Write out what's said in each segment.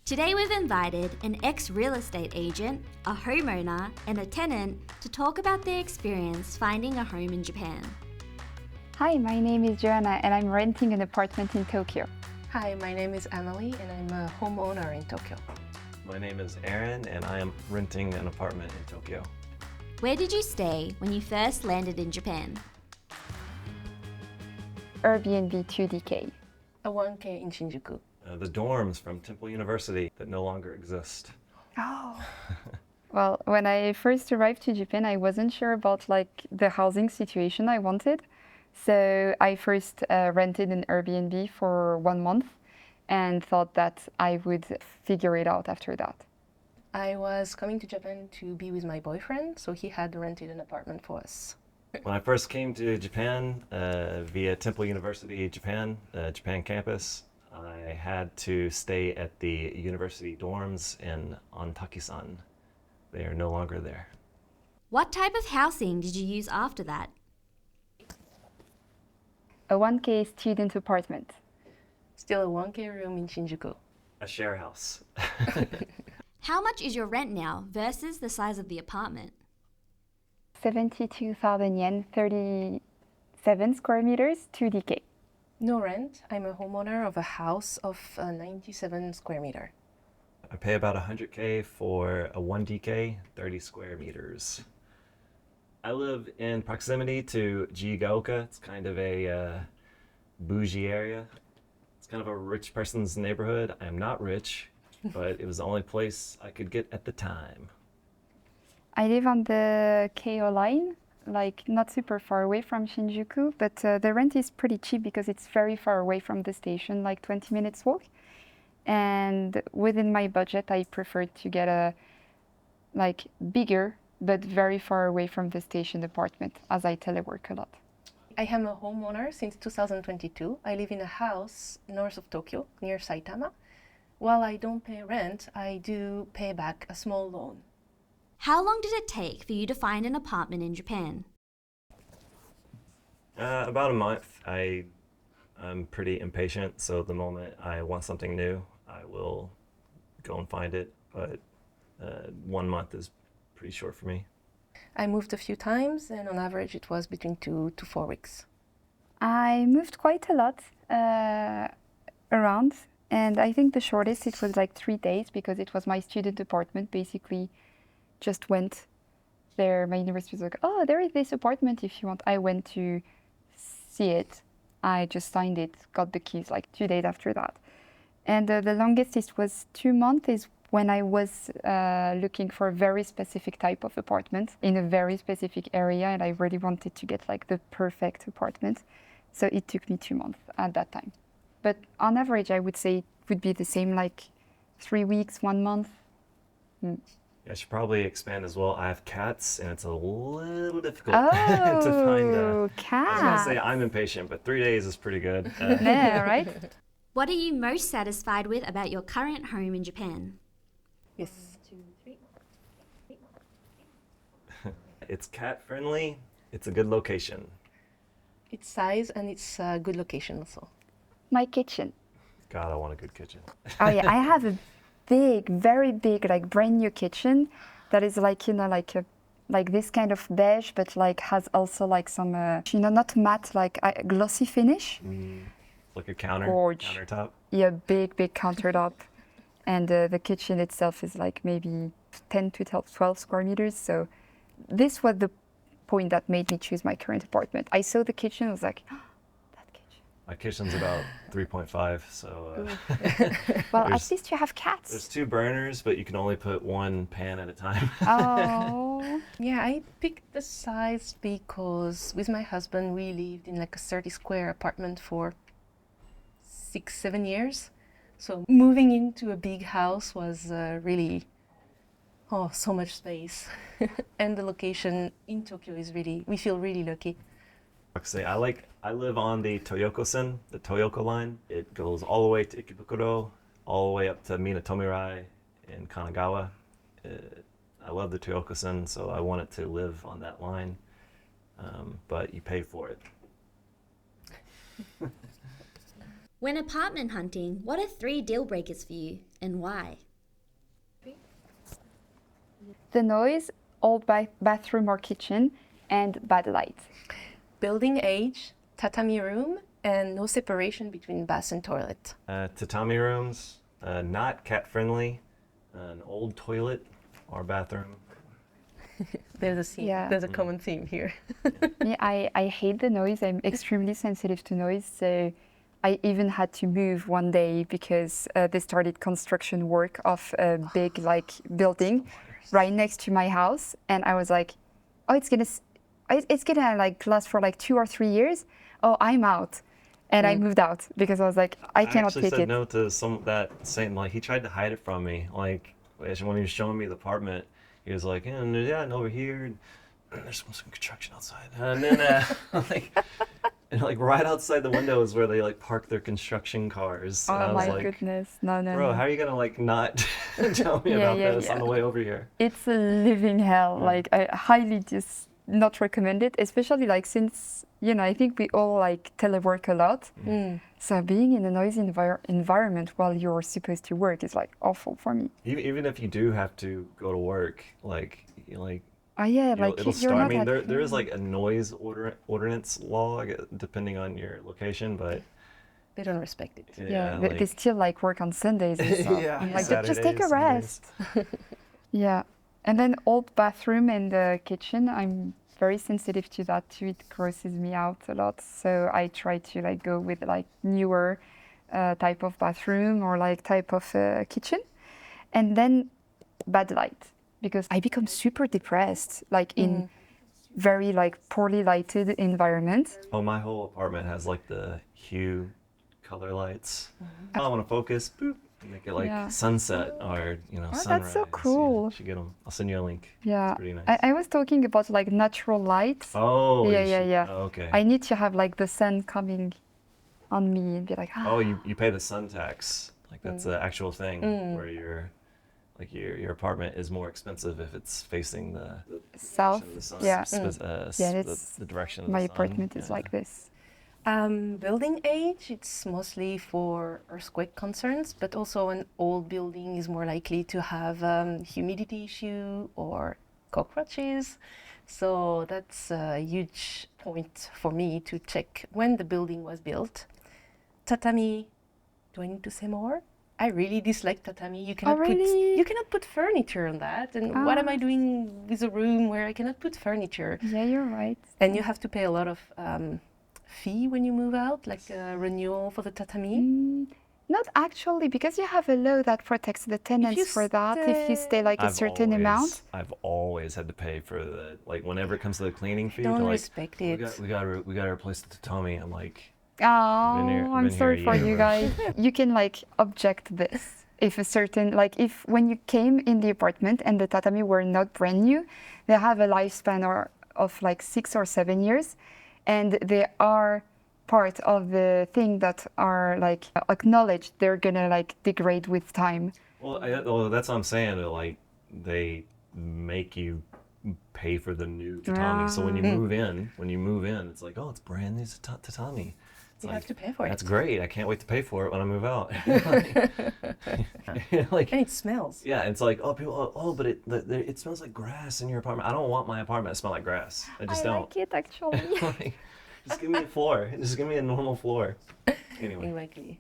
Today we've invited an ex-real estate agent, a homeowner, and a tenant to talk about their experience finding a home in Japan. Hi, my name is Joanna and I'm renting an apartment in Tokyo. Hi, my name is Emily and I'm a homeowner in Tokyo. My name is Aaron and I am renting an apartment in Tokyo. Where did you stay when you first landed in Japan? Airbnb 2DK. A 1K in Shinjuku. The dorms from Temple University that no longer exist. Oh. Well, when I first arrived to Japan, I wasn't sure about the housing situation I wanted. So I first rented an Airbnb for 1 month and thought that I would figure it out after that. I was coming to Japan to be with my boyfriend, so he had rented an apartment for us. When I first came to Japan via Temple University, Japan campus, I had to stay at the university dorms in Ontakisan. They are no longer there. What type of housing did you use after that? A 1K student apartment. Still a 1K room in Shinjuku. A share house. How much is your rent now versus the size of the apartment? 72,000 yen, 37 square meters, 2DK. No rent. I'm a homeowner of a house of 97 square meter. I pay about 100K for a 1DK, 30 square meters. I live in proximity to Jigaoka. It's kind of a bougie area. It's kind of a rich person's neighborhood. I am not rich, but it was the only place I could get at the time. I live on the Keio line, not super far away from Shinjuku, but the rent is pretty cheap because it's very far away from the station, 20 minutes walk. And within my budget, I preferred to get a bigger, but very far away from the station apartment, as I telework a lot. I am a homeowner since 2022. I live in a house north of Tokyo, near Saitama. While I don't pay rent, I do pay back a small loan. How long did it take for you to find an apartment in Japan? About a month. I'm pretty impatient, so the moment I want something new, I will go and find it. But 1 month is pretty short for me. I moved a few times, and on average, it was between 2 to 4 weeks. I moved quite a lot around, and I think the shortest it was 3 days because it was my student apartment. Basically, just went there. My university was like, "Oh, there is this apartment if you want." I went to see it. I just signed it, got the keys 2 days after that. And the longest it was 2 months is when I was looking for a very specific type of apartment in a very specific area, and I really wanted to get the perfect apartment. So it took me 2 months at that time. But on average, I would say it would be the same 3 weeks, 1 month. I should probably expand as well. I have cats, and it's a little difficult Oh, to find. cats. I was gonna say I'm impatient, but 3 days is pretty good. Yeah, right? What are you most satisfied with about your current home in Japan? Yes. It's cat friendly. It's a good location. Its size and its good location also. My kitchen. God, I want a good kitchen. Oh yeah, I have a big, very big, brand new kitchen that is this kind of beige, but has also some, not matte, glossy finish. Like a countertop. Yeah, big countertop. And the kitchen itself is maybe 10 to 12 square meters. So this was the point that made me choose my current apartment. I saw the kitchen, I was like, oh, that kitchen. My kitchen's about 3.5, so... Well, at least you have cats. There's 2 burners, but you can only put 1 pan at a time. Oh. Yeah, I picked the size because with my husband, we lived in a 30 square apartment for 6-7 years. So moving into a big house was really, so much space. And the location in Tokyo is we feel really lucky. I live on the Toyoko-sen, the Toyoko line. It goes all the way to Ikebukuro, all the way up to Minatomirai in Kanagawa. I love the Toyoko-sen, so I wanted to live on that line, but you pay for it. When apartment hunting, what are 3 deal breakers for you? and why? The noise, old bathroom or kitchen, and bad light. Building age, tatami room, and no separation between bath and toilet. Tatami rooms, not cat friendly, an old toilet or bathroom. There's a theme. Yeah. There's a common theme here. Me, I hate the noise. I'm extremely sensitive to noise. So I even had to move one day because they started construction work of a big building right next to my house, and I was like, "Oh, it's gonna like last for like 2 or 3 years. Oh, I'm out," and I moved out because I was like, "I cannot actually take said it." no to some that same he tried to hide it from me. Like when he was showing me the apartment, he was like, and over here, there's some construction outside, and then like right outside the window is where they like park their construction cars. And I Oh was my like, goodness, no, bro, how are you gonna like not tell me about this on the way over here? It's a living hell. Like I highly just not recommend it, especially like since I think we all like telework a lot. So being in a noisy environment while you're supposed to work is like awful for me. Even if you do have to go to work, Oh yeah, like it'll you're start. not I mean, at there is home. like a noise ordinance law, depending on your location, but They don't respect it. Yeah, they still like work on Sundays and stuff. yeah, I'm like, just take a Saturdays, rest. Yeah, and then old bathroom and the kitchen, I'm very sensitive to that too. It grosses me out a lot. So I try to like go with like newer type of bathroom or like type of kitchen. And then bad light, because I become super depressed like in very like poorly lighted environment. Oh, my whole apartment has like the hue color lights. I want to focus, boop, make it like Yeah. sunset or that's sunrise. so cool. Yeah, you should get them. I'll send you a link. Yeah, It's pretty nice. I was talking about like natural light. Oh, Yeah, you yeah, should- yeah. oh, okay. I need to have like the sun coming on me and be like, Oh, you pay the sun tax. Like that's an actual thing where your apartment is more expensive if it's facing the south. direction of the sun. Yeah, The the direction of my the sun. apartment is Yeah. like this. Building age, it's mostly for earthquake concerns, but also an old building is more likely to have humidity issue or cockroaches. So that's a huge point for me to check when the building was built. Tatami, do I need to say more? I really dislike tatami. You cannot really? you cannot put furniture on that. And what am I doing with a room where I cannot put furniture? Yeah, you're right. And you have to pay a lot of fee when you move out, like a renewal for the tatami. Not actually, because you have a law that protects the tenants for that. If you stay like a certain amount. I've always had to pay for whenever it comes to the cleaning fee. Don't they're like, respect we it. gotta replace the tatami. I'm like, Oh, I'm been sorry here for a you year. guys. You can like object this if a certain if when you came in the apartment and the tatami were not brand new, they have a lifespan of like 6 or 7 years, and they are part of the thing that are like acknowledged they're gonna like degrade with time. well, that's what I'm saying. Like they make you pay for the new tatami. So when you move in, it's like, oh, it's brand new tatami. It's You like, have to pay for it. That's great. I can't wait to pay for it when I move out. Like, And it smells. yeah, it's like, but it smells like grass in your apartment. I don't want my apartment to smell like grass. I just don't. like it actually. Like, just give me a floor. Just give me a normal floor. Anyway. Exactly.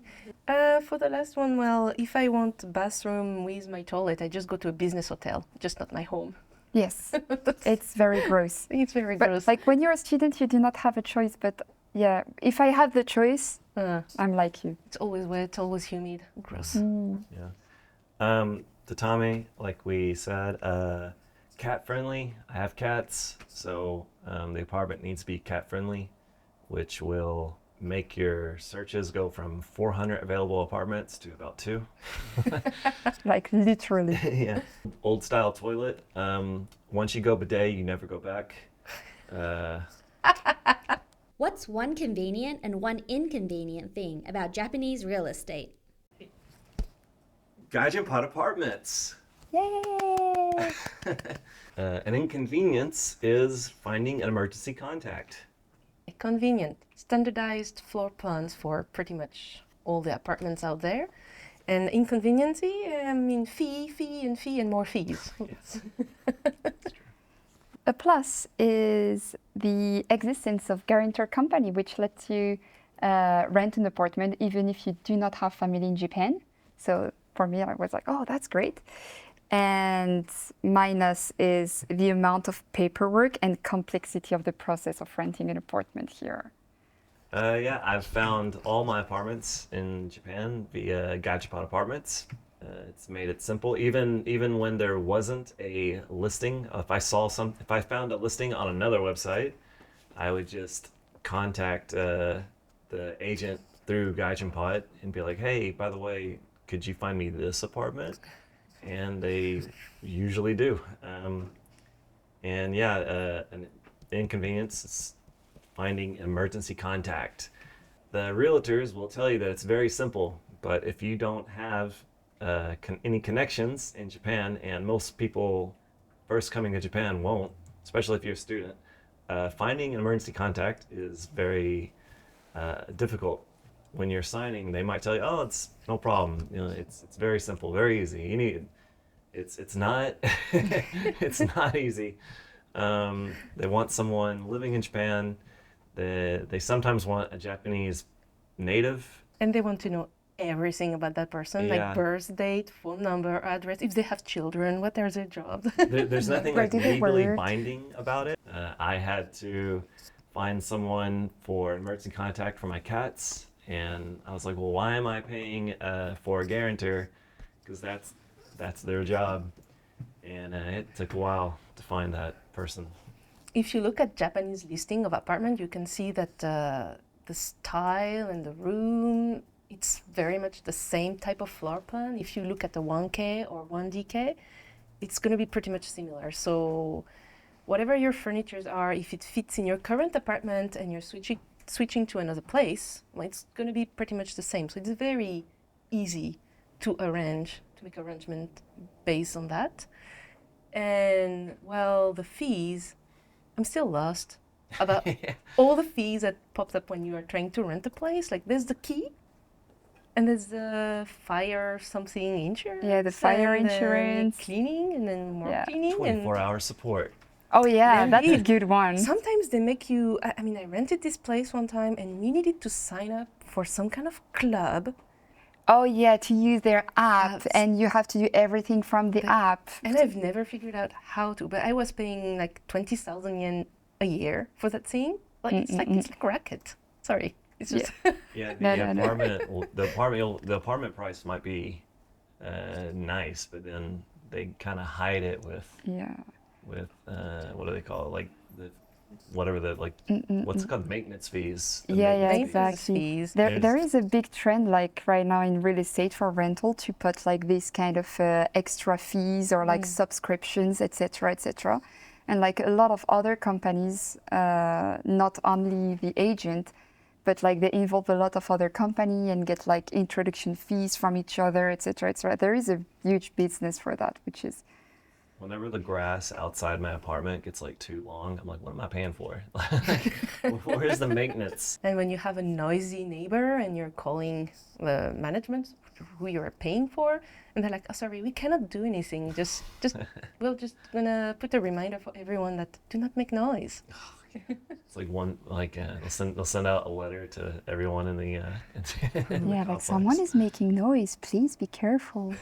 For the last one, well, if I want bathroom with my toilet, I just go to a business hotel, just not my home. Yes, it's very gross. It's very But gross. like when you're a student, you do not have a choice. But yeah, if I have the choice, I'm like you. It's always wet, always humid, gross. Yeah. Tatami, like we said, cat friendly. I have cats, so the apartment needs to be cat friendly, which will make your searches go from 400 available apartments to about 2. Like literally. Yeah. Old style toilet. Once you go bidet, you never go back. What's one convenient and one inconvenient thing about Japanese real estate? GaijinPot apartments. Yay! An inconvenience is finding an emergency contact. Convenient, standardized floor plans for pretty much all the apartments out there. And inconveniency, I mean fee, and more fees. A plus is the existence of guarantor company, which lets you rent an apartment even if you do not have family in Japan. So for me, I was like, oh, that's great. And minus is the amount of paperwork and complexity of the process of renting an apartment here. Yeah, I've found all my apartments in Japan via GaijinPot apartments. It's made it simple. Even when there wasn't a listing, if I found a listing on another website, I would just contact the agent through GaijinPot and be like, "Hey, by the way, could you find me this apartment?" And they usually do. And yeah, an inconvenience is finding emergency contact. The realtors will tell you that it's very simple, but if you don't have any connections in Japan, and most people first coming to Japan won't, especially if you're a student, finding an emergency contact is very difficult. When you're signing, they might tell you, "Oh, it's no problem. You know, it's very simple, very easy. You need it's not it's not easy." They want someone living in Japan. They sometimes want a Japanese native. And they want to know everything about that person, Yeah. like birth date, phone number, address, if they have children, what are their jobs. There's nothing Where like do they legally work? binding about it. I had to find someone for emergency contact for my cats, and I was like, well, why am I paying for a guarantor? Because that's their job, and it took a while to find that person. If you look at Japanese listing of apartment, you can see that the style and the room, it's very much the same type of floor plan. If you look at the 1K or 1DK, it's going to be pretty much similar. So whatever your furnitures are, if it fits in your current apartment and you're switching to another place, well, it's going to be pretty much the same. So it's very easy to make arrangement based on that. And well, the fees, I'm still lost about all the fees that pops up when you are trying to rent a place. Like there's the key, and there's the fire something insurance. Yeah, the fire and then insurance. cleaning, and then more Yeah. cleaning. 24-hour support. Oh yeah, And that's a it- good one. Sometimes they make you. I mean, I rented this place one time, and we needed to sign up for some kind of club. Oh yeah, to use their app, Apps. and you have to do everything from the app. And I've never figured out how to. But I was paying like 20,000 yen a year for that thing. Like it's like racket. Sorry, it's just. Yeah, No, the no, no. apartment. Well, the apartment price might be nice, but then they kind of hide it with Yeah. what do they call it? Like the whatever the like what's it called, maintenance fees. The Yeah, yeah, maintenance fees. Maintenance exactly. fees. There There's- is a big trend, like right now in real estate for rental, to put like this kind of extra fees or like subscriptions, etc., etc. And like a lot of other companies, not only the agent, but like they involve a lot of other company and get like introduction fees from each other, etc., etc. There is a huge business for that, which is Whenever the grass outside my apartment gets like too long, I'm like, what am I paying for? Where's the maintenance? And when you have a noisy neighbor and you're calling the management who you're paying for, and they're like, "Oh, sorry, we cannot do anything. Just we're just gonna put a reminder for everyone that do not make noise." It's like they'll send out a letter to everyone in the in the yeah, like complex. someone is making noise. Please be careful.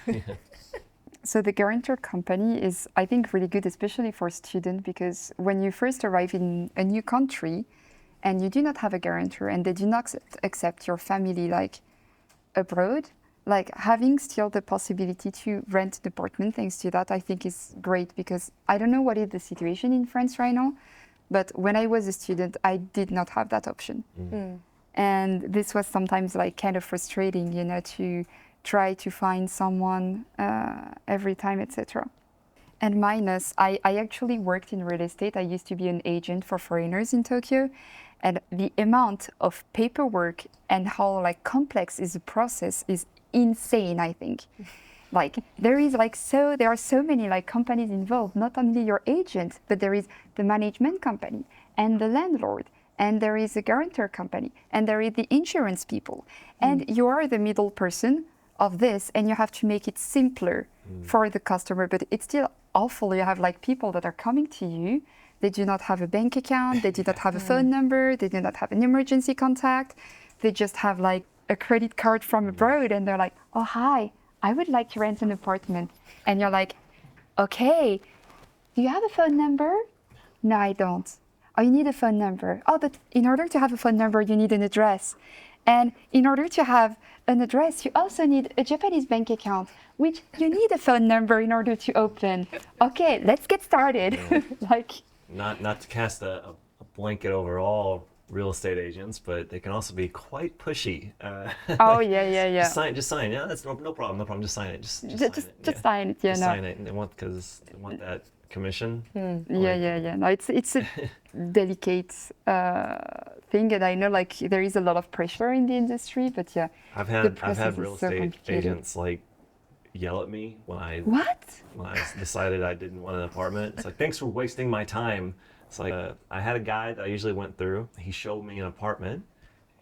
So the guarantor company is, I think, really good, especially for students, because when you first arrive in a new country and you do not have a guarantor and they do not accept your family like abroad, like having still the possibility to rent an apartment thanks to that, I think is great, because I don't know what is the situation in France right now, but when I was a student, I did not have that option. And this was sometimes like kind of frustrating, you know, to try to find someone every time, etc. And minus, I actually worked in real estate. I used to be an agent for foreigners in Tokyo, and the amount of paperwork and how like complex is the process is insane, I think. Like there are so many like companies involved, not only your agent, but there is the management company and the landlord, and there is a guarantor company, and there is the insurance people, and you are the middle person of this, and you have to make it simpler for the customer. But it's still awful. You have like people that are coming to you. They do not have a bank account. They do not have a phone number. They do not have an emergency contact. They just have like a credit card from abroad, and they're like, "Oh, hi, I would like to rent an apartment." And you're like, "Okay, do you have a phone number?" "No, I don't." "Oh, you need a phone number." "Oh, but in order to have a phone number, you need an address. And in order to have an address, you also need a Japanese bank account, which you need a phone number in order to open." "Okay, let's get started." Like, Not to cast a blanket over all real estate agents, but they can also be quite pushy. oh yeah. Just sign. Yeah, that's no problem. No problem. Just sign it. Just sign it. Just sign it. Yeah, Just no. sign it. And they want that commission. Yeah. No, it's a delicate thing, and I know like there is a lot of pressure in the industry, but yeah, I've the had process real is so estate complicated. agents like yell at me when What? I decided I didn't want an apartment. It's like, thanks for wasting my time. It's like I had a guy that I usually went through. He showed me an apartment,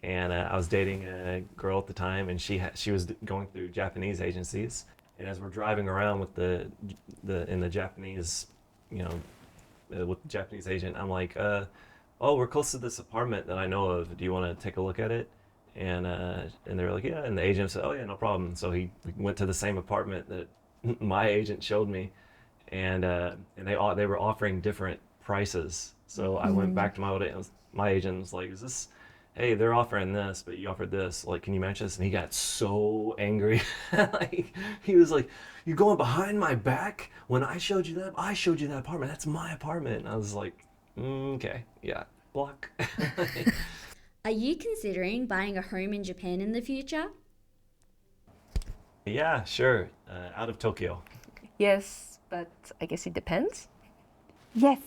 and I was dating a girl at the time, and she was going through Japanese agencies. And as we're driving around with the Japanese, with the Japanese agent, I'm like, oh, we're close to this apartment that I know of. Do you want to take a look at it? And they were like, yeah. And the agent said, oh yeah, no problem. So we went to the same apartment that my agent showed me, and they were offering different prices. So I went back to my agent was like, hey, they're offering this, but you offered this. Like, can you match this? And he got so angry. Like, he was like, you're going behind my back when I showed you that apartment. That's my apartment. And I was like, okay, yeah, block. Are you considering buying a home in Japan in the future? Yeah, sure. Out of Tokyo. Yes, but I guess it depends. Yes.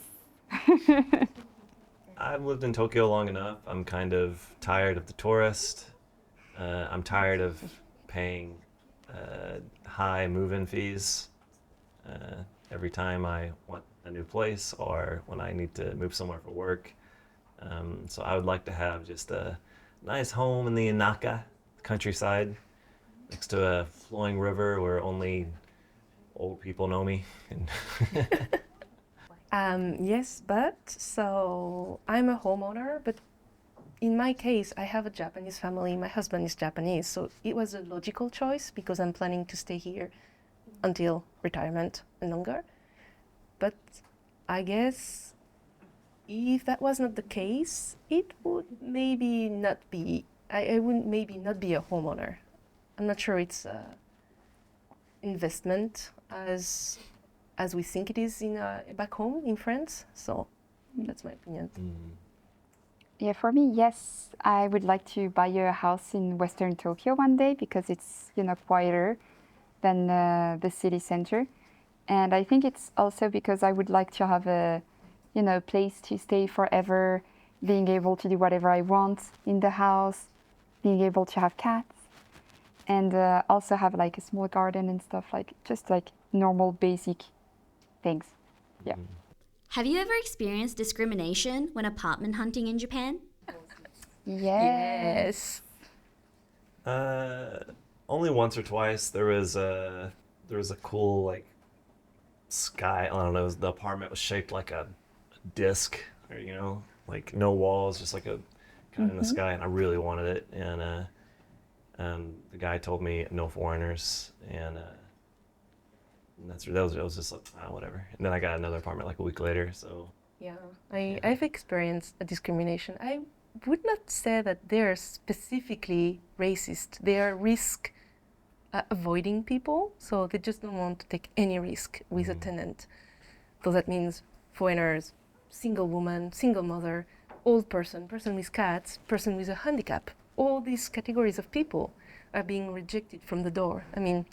I've lived in Tokyo long enough. I'm kind of tired of the tourist. I'm tired of paying high move-in fees every time I want a new place or when I need to move somewhere for work. So I would like to have just a nice home in the Inaka countryside next to a flowing river where only old people know me. Yes, but so I'm a homeowner, but in my case, I have a Japanese family. My husband is Japanese, so it was a logical choice because I'm planning to stay here until retirement and longer. But I guess if that was not the case, it would maybe not be, I would maybe not be a homeowner. I'm not sure it's a investment as we think it is back home in France. So that's my opinion. Yeah, for me, yes, I would like to buy a house in Western Tokyo one day because it's, quieter than the city center. And I think it's also because I would like to have a, place to stay forever, being able to do whatever I want in the house, being able to have cats, and also have like a small garden and stuff, like just like normal basic things. Yeah. Have you ever experienced discrimination when apartment hunting in Japan? Yes. Only once or twice. There was a cool like sky. I don't know. The apartment was shaped like a disc, or like no walls, just like a kind of in the sky, and I really wanted it. And the guy told me no foreigners, and that was just like, whatever. And then I got another apartment like a week later. So Yeah, I've experienced a discrimination. I would not say that they're specifically racist. They are risk avoiding people, so they just don't want to take any risk with a tenant. So that means foreigners, single woman, single mother, old person, person with cats, person with a handicap. All these categories of people are being rejected from the door. I mean,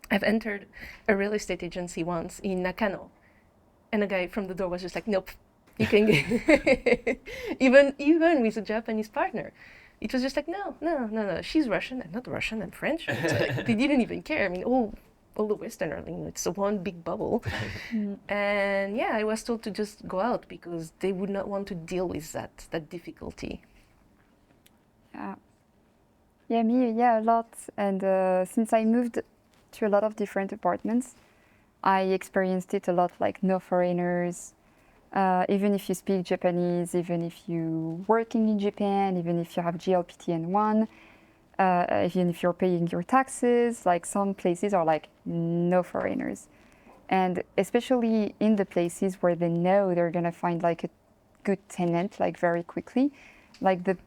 I've entered a real estate agency once in Nakano, and a guy from the door was just like, nope, you can get even with a Japanese partner. It was just like, no, she's Russian, I'm not Russian, I'm French. It's like, they didn't even care. I mean, all the Westerners, it's a one big bubble. And yeah, I was told to just go out because they would not want to deal with that difficulty. Yeah. Yeah, me, yeah, a lot. And since I moved to a lot of different apartments, I experienced it a lot, like no foreigners. Even if you speak Japanese, even if you're working in Japan, even if you have GLPTN1, even if you're paying your taxes, like some places are like no foreigners. And especially in the places where they know they're gonna find like a good tenant like very quickly, like the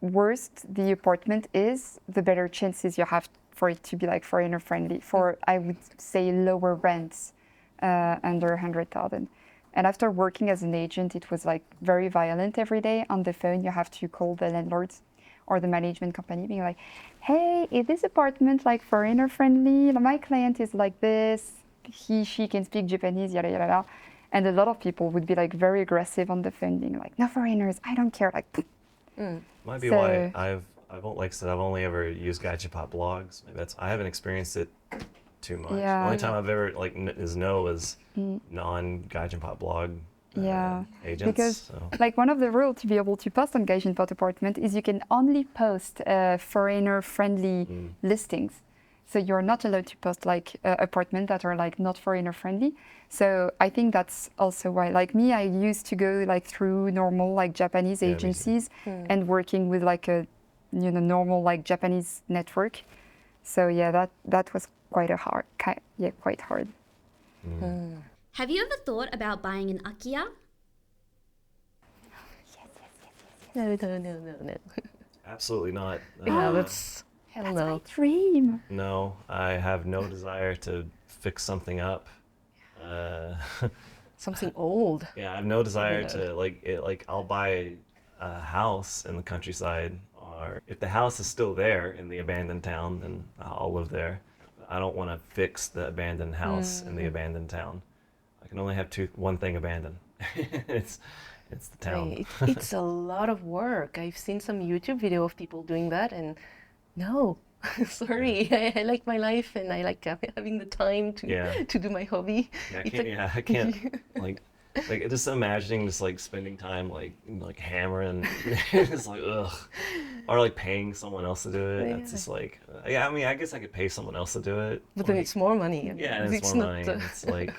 worse the apartment is, the better chances you have for it to be like foreigner friendly. For I would say lower rents under 100,000. And after working as an agent, it was like very violent every day. On the phone, you have to call the landlords or the management company, being like, "Hey, is this apartment like foreigner friendly? My client is like this. She can speak Japanese, yada yada yada." And a lot of people would be like very aggressive on the phone, being like, "No foreigners, I don't care." Like, Might be So- why like I said, I've only ever used GaijinPot blogs. Maybe that's I haven't experienced it too much. Yeah. The only time I've ever like is non-GaijinPot blog Yeah, agents. because So. like one of the rules to be able to post on GaijinPot apartment is you can only post foreigner-friendly listings. So you're not allowed to post like apartments that are like not foreigner-friendly. So I think that's also why, like me, I used to go like through normal like Japanese Yeah, me too. agencies and working with like a normal like Japanese network. So yeah, that was quite quite hard. Have you ever thought about buying an akiya? No. Absolutely not. Yeah, that's hell no. Dream. No, I have no desire to fix something up. Something old. Yeah, I have no desire to like I'll buy a house in the countryside, or if the house is still there in the abandoned town, then I'll live there. I don't want to fix the abandoned house in the abandoned town. I can only have one thing abandoned. it's the town. It's a lot of work. I've seen some YouTube video of people doing that, and no, sorry. I like my life, and I like having the time to do my hobby. Yeah, I can't like just imagining just like spending time like hammering. It's like ugh, or like paying someone else to do it. Yeah. That's just like yeah. I mean, I guess I could pay someone else to do it. But then like, it's more money. yeah, and it's more money. It's like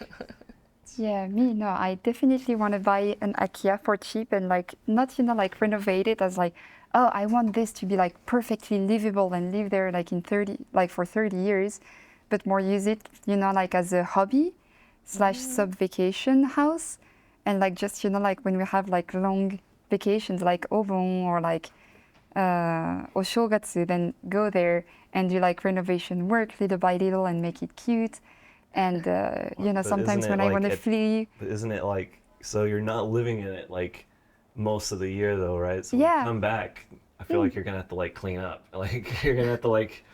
Yeah, me, no, I definitely want to buy an akiya for cheap and like not, like renovate it as like, oh, I want this to be like perfectly livable and live there like for 30 years, but more use it, like as a hobby / sub vacation house. And like just, like when we have like long vacations like Obon or like Oshogatsu, then go there and do like renovation work little by little and make it cute. And but sometimes isn't when it I like want to flee, But isn't it like so you're not living in it like most of the year though, right? So when Yeah. you come back, I feel like you're gonna have to like clean up. Like you're gonna have to like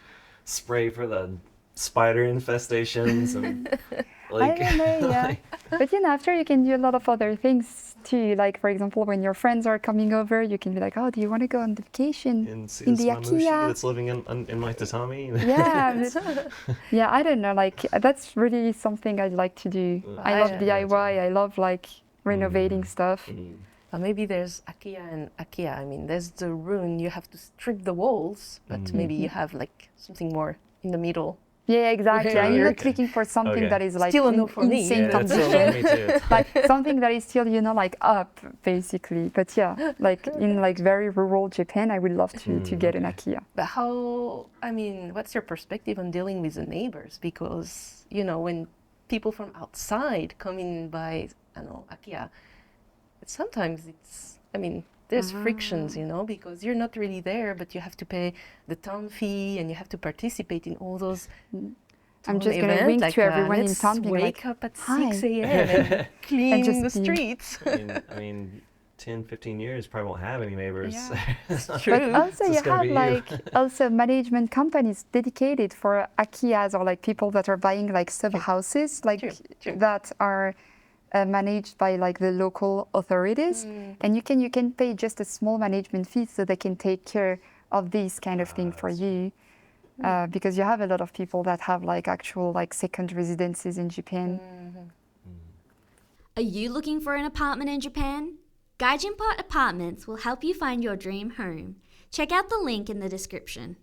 spray for the spider infestations and like I don't know, yeah. But after you can do a lot of other things too. Like for example, when your friends are coming over, you can be like, "Oh, do you want to go on vacation and see in this the mamushi akiya?" that's living in my tatami. Yeah, yeah. I don't know. Like that's really something I'd like to do. I love DIY. I love like renovating stuff. Maybe there's akiya and akiya. I mean, there's the ruin. You have to strip the walls, but maybe you have like something more in the middle. Yeah, exactly. Okay. I'm not Okay. looking for something Okay. that is like Still a no in for me. insane Yeah, that's condition. me too. Like something that is still, like up basically. But yeah, like in like very rural Japan, I would love to get an akiya. But what's your perspective on dealing with the neighbors? Because, when people from outside come in by, akiya, sometimes there's frictions, because you're not really there, but you have to pay the town fee and you have to participate in all those. I'm just going to wink to everyone in town being wake like, up at "Hi." 6 a.m. and clean just the be- streets. I mean 10, 15 years probably won't have any neighbors. Yeah. But also It's you just gonna have be you. like also management companies dedicated for akiyas or like people that are buying like sub houses like True. that are managed by like the local authorities, and you can pay just a small management fee so they can take care of this kind of thing for you. Because you have a lot of people that have like actual like second residences in Japan. Are you looking for an apartment in Japan? GaijinPot Apartments will help you find your dream home. Check out the link in the description.